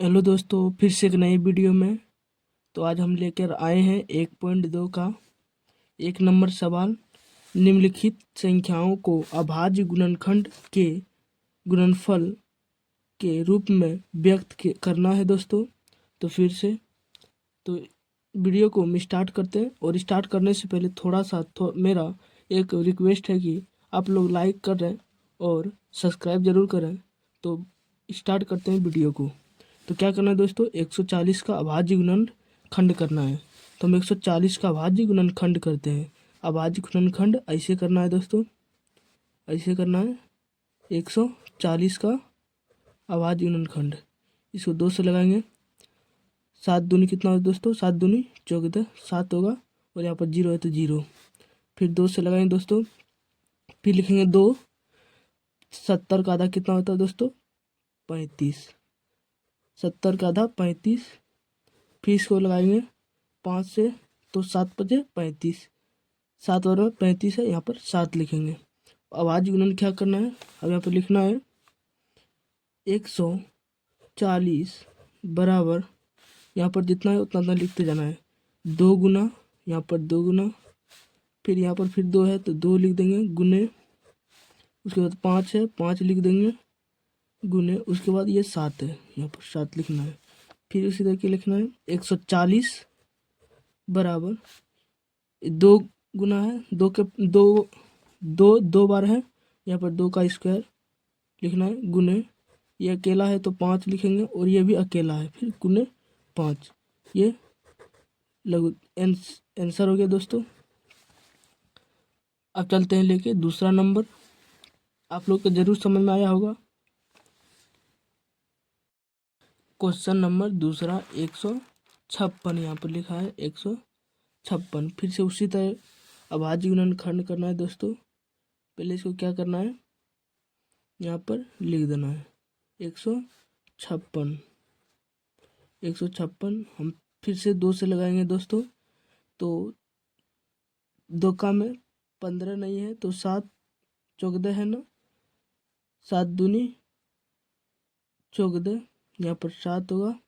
Hello दोस्तों, फिर से एक नई वीडियो में। तो आज हम लेकर आए हैं 1.2 का 1 नंबर सवाल। निम्नलिखित संख्याओं को अभाज्य गुणनखंड के गुणनफल के रूप में करना है दोस्तों। तो फिर से तो वीडियो को हम स्टार्ट करते हैं, और स्टार्ट करने से पहले थोड़ा सा मेरा एक रिक्वेस्ट है कि आप लोग लाइक कर रहे हैं और सब्सक्राइब जरूर करें। तो स्टार्ट करते हैं वीडियो को। तो क्या करना है दोस्तों, 140 का अभाज्य गुणनखंड करना है। तो हम 140 का अभाज्य गुणनखंड करते हैं। अभाज्य गुणनखंड ऐसे करना है दोस्तों, ऐसे करना है 140 का अभाज्य गुणनखंड। इसको 2 से लगाएंगे। 7 दूनी कितना होगा दोस्तों, 7 दूनी 14, 7 होगा, और यहाँ पर 0 है तो 0। फिर 2 से लगाएंगे दोस्तों, फिर लिखेंगे 2। 70 का आधा कितना होता है दोस्तों, 35। 70 का आधा 35। फिर इसको लगाएंगे 5 से, तो 7 बचे 35। 7 और 35 है, यहाँ पर 7 लिखेंगे। अभाज्य गुणन क्या करना है, अब यहाँ पर लिखना है 140 बराबर, यहाँ पर जितना है उतना उतना लिखते जाना है। 2 गुना, यहाँ पर 2 गुना, फिर यहाँ पर फिर 2 है तो 2 लिख देंगे गुने, उसके बाद 5 है 5 लिख देंगे गुने, उसके बाद ये 7 है, यहाँ पर 7 लिखना है। फिर उसी तरह के लिखना है 140 बराबर 2 गुना है, 2 के 2 2 2 बार है, यहाँ पर 2 का स्क्वायर लिखना है गुने, ये अकेला है तो 5 लिखेंगे, और ये भी अकेला है, फिर गुने 5। ये लघु आंसर हो गया दोस्तों। अब चलते हैं लेके दूसरा नंबर। आप लोग को जरूर समझ में आया होगा। क्वेश्चन नंबर दूसरा 156 यहाँ पर लिखा है 156। फिर से उसी तरह अभाज्य गुणनखंड करना है दोस्तों। पहले इसको क्या करना है, यहाँ पर लिख देना है 156। 156 हम फिर से 2 से लगाएंगे दोस्तों। तो 2 का में 15 नहीं है तो 7 14 है ना, 7 दूनी 14, यहाँ पर 7 होगा।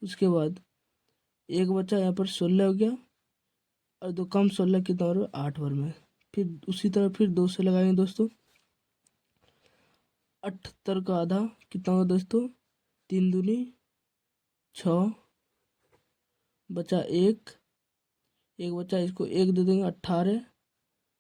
उसके बाद एक बचा, यहाँ पर 16 हो गया, और 2 कम 16 कितना और 8 बार में। फिर उसी तरह फिर 2 से लगाएंगे दोस्तों। 78 का आधा कितना होगा दोस्तों, 3 दूनी 6, बचा 1 बचा, इसको 1 दे देंगे, 18,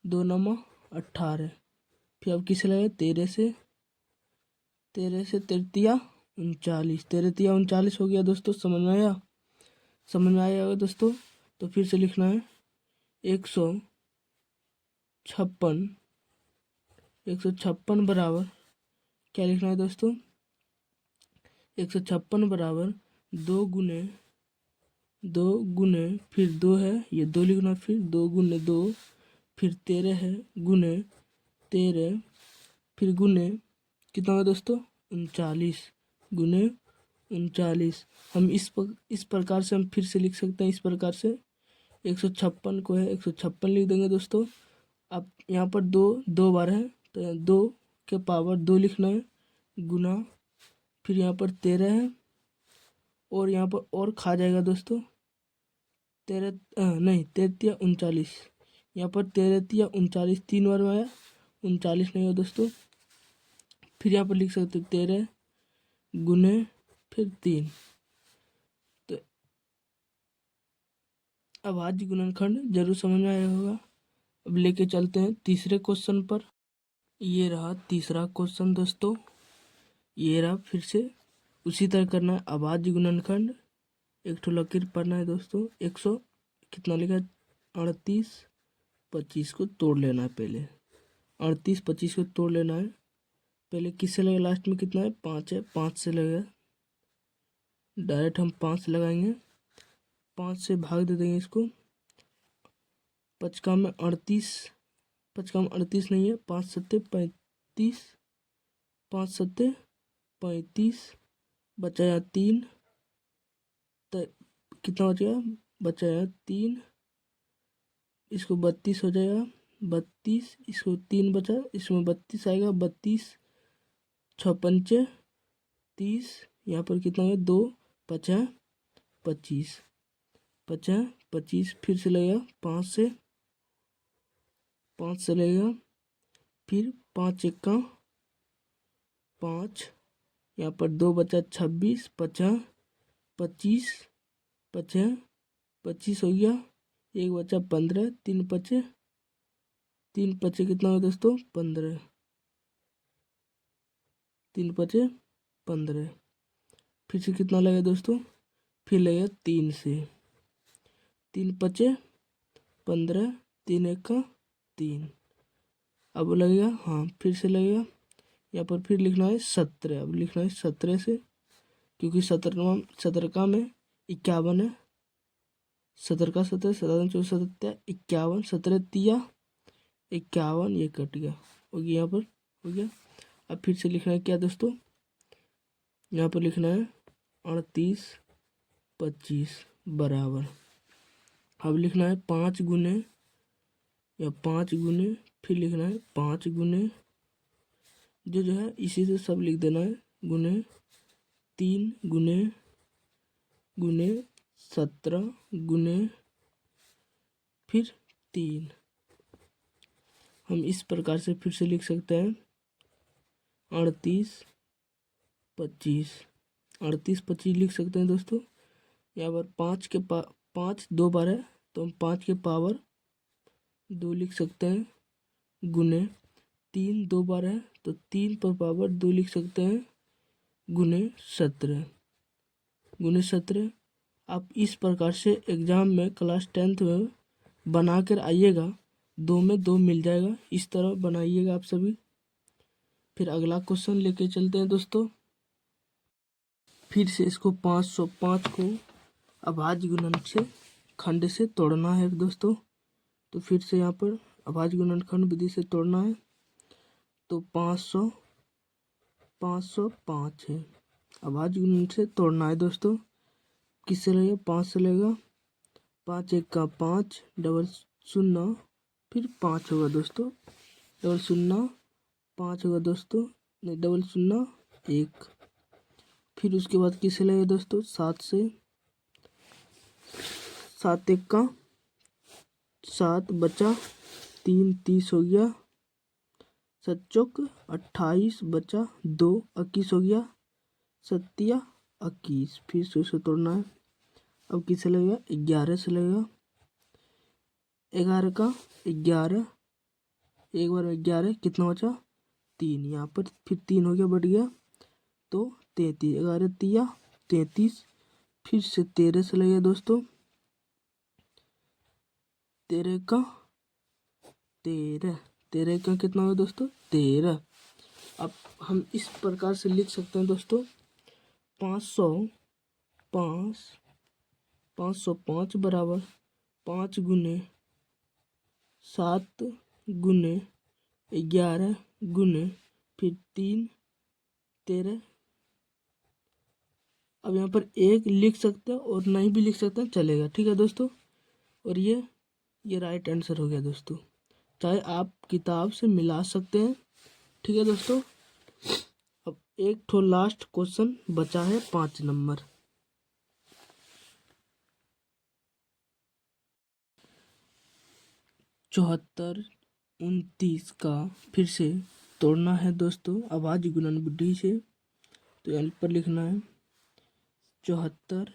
2 नमा 18। फिर अब किसे लगे, 13 से 13 39, 13 39 हो गया दोस्तों। समझ में आया, समझ में आया होगा दोस्तों। तो फिर से लिखना है 156 बराबर क्या लिखना है दोस्तों, 156 बराबर 2 गुने फिर 2 है, ये 2 लिखना, फिर 2 गुने 2, फिर 13 है गुने 13, फिर गुने कितना होगा दोस्तों, 39 गुने 39। हम इस प्रकार से हम फिर से लिख सकते हैं, इस प्रकार से 156 को है 156 लिख देंगे दोस्तों। अब यहाँ पर 2 बार है तो 2 के पावर 2 लिखना है गुना, फिर यहाँ पर 13 है, और यहाँ पर और खा जाएगा दोस्तों 13 नहीं 13 39, यहाँ पर 13 39 3 बार में आया, 39 नहीं हो दोस्तों। फिर यहाँ पर लिख सकते 13 गुने फिर 3। तो अभाज्य गुणनखंड जरूर समझ में आया होगा। अब लेके चलते हैं तीसरे क्वेश्चन पर। ये रहा तीसरा क्वेश्चन दोस्तों, ये रहा। फिर से उसी तरह करना है अभाज्य गुणनखंड। एक ठो लकीर पढ़ना है दोस्तों। 100 कितना लिखा है, 38 25 को तोड़ लेना है पहले। 38 25 को तोड़ लेना है पहले। किससे लगेगा, लास्ट में कितना है 5 है, 5 से लगेगा। डायरेक्ट हम 5 से लगाएंगे, 5 से भाग दे देंगे इसको। 5 का में 38, 5 का में 38 नहीं है, 5 सत्ते 35, 5 सत्ते 35, बचा यहाँ 3, तो कितना बचेगा, बचा यहाँ 3, इसको 32 हो जाएगा, 32, इसको 3 बचा, इसमें 32 आएगा, 32 6 पंचे 30, यहाँ पर कितना है, 2 पचा 25, पचा 25, फिर से लगेगा 5 से लगेगा, फिर 5 1 5, यहाँ पर 2 बचा 26, पचा 25, पचा 25 हो गया, 1 बचा 15, 3 पचे कितना हुआ दोस्तों, 15, 3 पचे 15, फिर से कितना लगेगा दोस्तों, फिर लगेगा 3 से, 3 पचे 15, 3 1 3, अब लगेगा, हाँ फिर से लगेगा, यहाँ पर फिर लिखना है 17, अब लिखना है 17 से, क्योंकि 17 में 51 है, 17 का 17, 17 24 17 51, 17 तिया 51, ये कट गया, हो गया, यहाँ पर हो गया। अब फिर से लिखना है क्या दोस्तों, यहाँ पर लिखना है 38 25 बराबर, अब लिखना है 5 गुने, या 5 गुने, फिर लिखना है 5 गुने, जो है इसी से सब लिख देना है, गुने 3 गुने 17 गुने फिर 3, हम इस प्रकार से फिर से लिख सकते हैं 38 25 लिख सकते हैं दोस्तों। यहाँ पर 5 2 बार है, तो हम 5 के पावर 2 लिख सकते हैं, गुने 3 2 बार है, तो 3 पर पावर 2 लिख सकते हैं, गुने 17 आप इस प्रकार से एग्ज़ाम में क्लास 10th में बना कर आइएगा, 2 में 2 मिल जाएगा, इस तरह बनाइएगा आप सभी। फिर अगला क्वेश्चन लेके चलते हैं दोस्तों। फिर से इसको 505 को अभाज्य गुणनखंड खंड से तोड़ना है दोस्तों। तो फिर से यहाँ पर अभाज्य गुणनखंड विधि से तोड़ना है, तो 505 है, अभाज्य गुणन से तोड़ना है दोस्तों। किससे लगेगा, 5 से लगेगा, 5 1 5, डबल 0, फिर 5 होगा दोस्तों, डबल 0 5 होगा दोस्तों, नहीं डबल 0 1, फिर उसके बाद किससे लगेगा दोस्तों, 7 से, 7 1 7 बचा 3 30 हो गया, 7 चौक 28 बचा 2 21 हो गया, 7 21, फिर से उसे तोड़ना है। अब किससे लगेगा, 11 से लगेगा, 11 का 11, एक बार 11 कितना बचा 3, यहाँ पर फिर 3 हो गया, बढ़ गया, तो 33, 11 तिया 33, फिर से 13 से लगेगा दोस्तों, 13 का 13 का कितना होगा दोस्तों, 13। अब हम इस प्रकार से लिख सकते हैं दोस्तों, 505 बराबर 5 गुने 7 गुने 11 गुने फिर 3 13। अब यहाँ पर 1 लिख सकते हैं और नहीं भी लिख सकते हैं, चलेगा, ठीक है दोस्तों। और ये राइट आंसर हो गया दोस्तों, चाहे आप किताब से मिला सकते हैं, ठीक है दोस्तों। अब एक ठो लास्ट क्वेश्चन बचा है 5 नंबर। चौहत्तर 29 का फिर से तोड़ना है दोस्तों अभाज्य गुणन विधि से। तो यहाँ पर लिखना है 74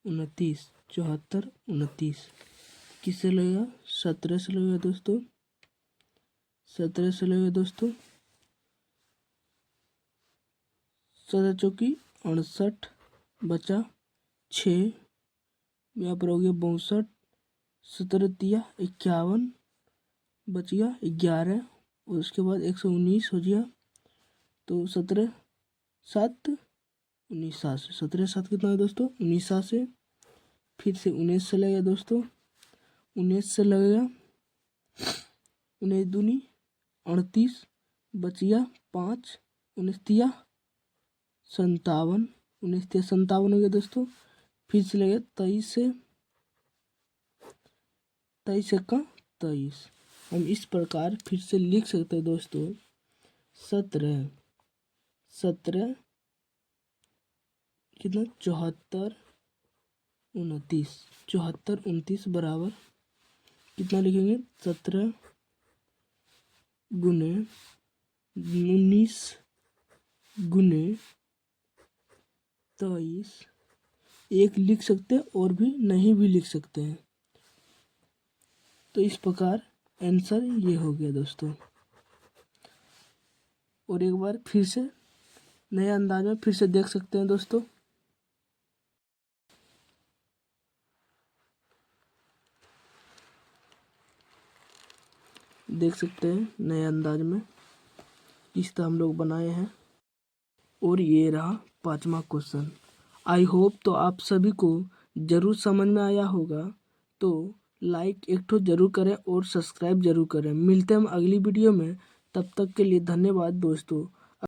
29 किससे लगेगा, 17 से लगेगा दोस्तों, 17 से लगेगा दोस्तों, 17 चौकी 68 बचा 6, यहाँ पर हो गया 62, 17 तिया 51 बच गया 11, और उसके बाद 119 हो गया, तो 17 7 19 7 से 17 7 कितना है दोस्तों, 19 7 से, फिर से 19 से लगेगा दोस्तों, 19 से लगेगा, 19 दूनी 38 बच गया 5, 19 तिया 57, 19 तिया 57 हो गया दोस्तों, फिर से लगेगा 23 से, 23 का 23। हम इस प्रकार फिर से लिख सकते हैं दोस्तों, 17 कितना 74 29 बराबर कितना लिखेंगे 17 गुने 19 गुने 23 एक लिख सकते हैं और भी नहीं भी लिख सकते हैं। तो इस प्रकार आंसर ये हो गया दोस्तों। और एक बार फिर से नए अंदाज में फिर से देख सकते हैं दोस्तों। देख सकते हैं नए अंदाज में इस तरह हम लोग बनाए हैं। और ये रहा 5वां क्वेश्चन। आई होप तो आप सभी को ज़रूर समझ में आया होगा। तो लाइक एक तो ज़रूर करें और सब्सक्राइब ज़रूर करें। मिलते हैं हम अगली वीडियो में, तब तक के लिए धन्यवाद दोस्तों।